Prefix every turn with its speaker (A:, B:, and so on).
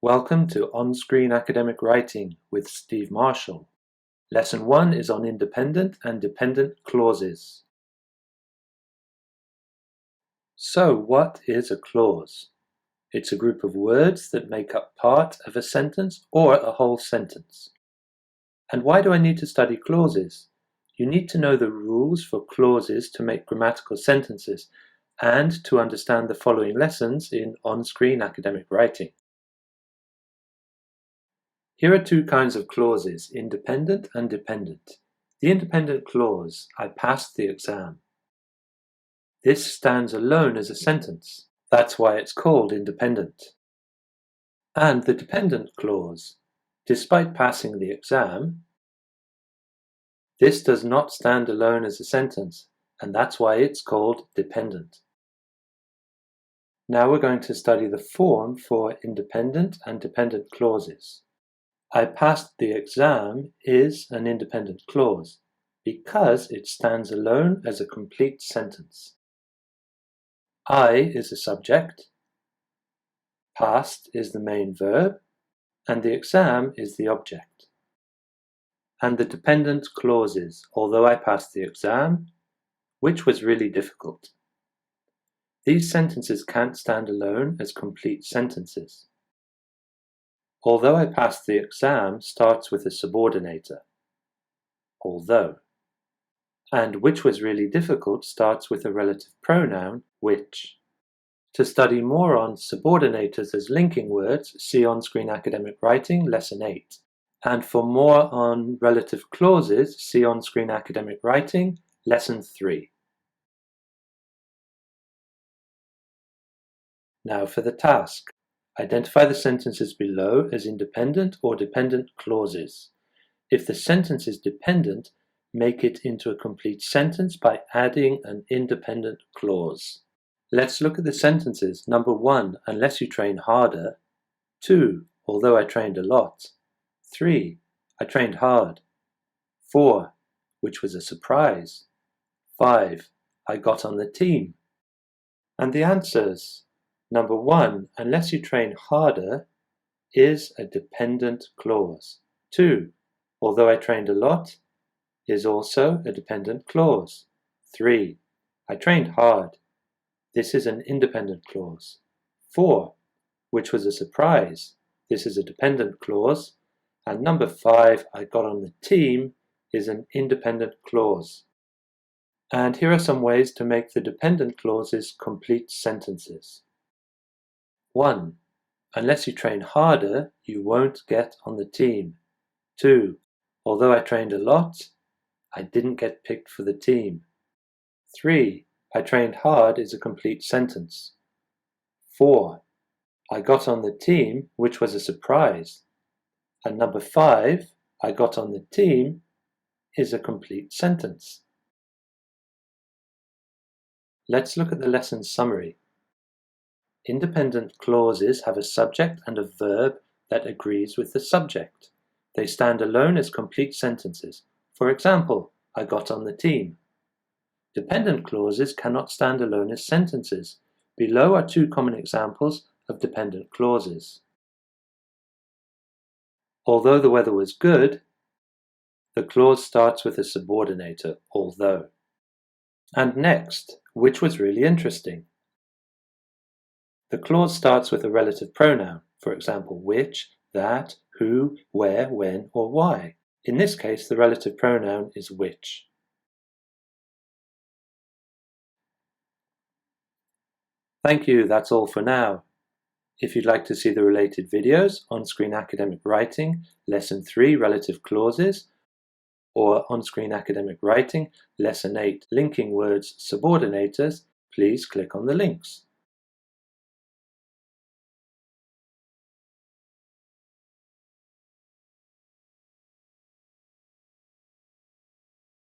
A: Welcome to On-Screen Academic Writing with Steve Marshall. Lesson 1 is on independent and dependent clauses. So, what is a clause? It's a group of words that make up part of a sentence or a whole sentence. And why do I need to study clauses? You need to know the rules for clauses to make grammatical sentences and to understand the following lessons in On-Screen Academic Writing. Here are two kinds of clauses, independent and dependent. The independent clause, I passed the exam. This stands alone as a sentence. That's why it's called independent. And the dependent clause, despite passing the exam, this does not stand alone as a sentence, and that's why it's called dependent. Now we're going to study the form for independent and dependent clauses. I passed the exam is an independent clause because it stands alone as a complete sentence. I is the subject, passed is the main verb, and the exam is the object. And the dependent clauses, although I passed the exam, which was really difficult. These sentences can't stand alone as complete sentences. Although I passed the exam starts with a subordinator, although, and which was really difficult starts with a relative pronoun, which. To study more on subordinators as linking words, see On-Screen Academic Writing, Lesson 8. And for more on relative clauses, see On-Screen Academic Writing, Lesson 3. Now for the task. Identify the sentences below as independent or dependent clauses. If the sentence is dependent, make it into a complete sentence by adding an independent clause. Let's look at the sentences. Number 1, unless you train harder. 2, although I trained a lot. 3, I trained hard. 4, which was a surprise. 5, I got on the team. And the answers. Number 1, unless you train harder, is a dependent clause. 2, although I trained a lot, is also a dependent clause. 3, I trained hard. This is an independent clause. 4, which was a surprise. This is a dependent clause. And number 5, I got on the team, is an independent clause. And here are some ways to make the dependent clauses complete sentences. 1. Unless you train harder, you won't get on the team. 2. Although I trained a lot, I didn't get picked for the team. 3. I trained hard is a complete sentence. 4. I got on the team, which was a surprise. And number 5, I got on the team, is a complete sentence. Let's look at the lesson summary. Independent clauses have a subject and a verb that agrees with the subject. They stand alone as complete sentences. For example, I got on the team. Dependent clauses cannot stand alone as sentences. Below are two common examples of dependent clauses. Although the weather was good, the clause starts with a subordinator, although. And next, which was really interesting. The clause starts with a relative pronoun, for example, which, that, who, where, when, or why. In this case, the relative pronoun is which. Thank you, that's all for now. If you'd like to see the related videos, On-Screen Academic Writing, Lesson 3, Relative Clauses, or On-Screen Academic Writing, Lesson 8, Linking Words, Subordinators, please click on the links.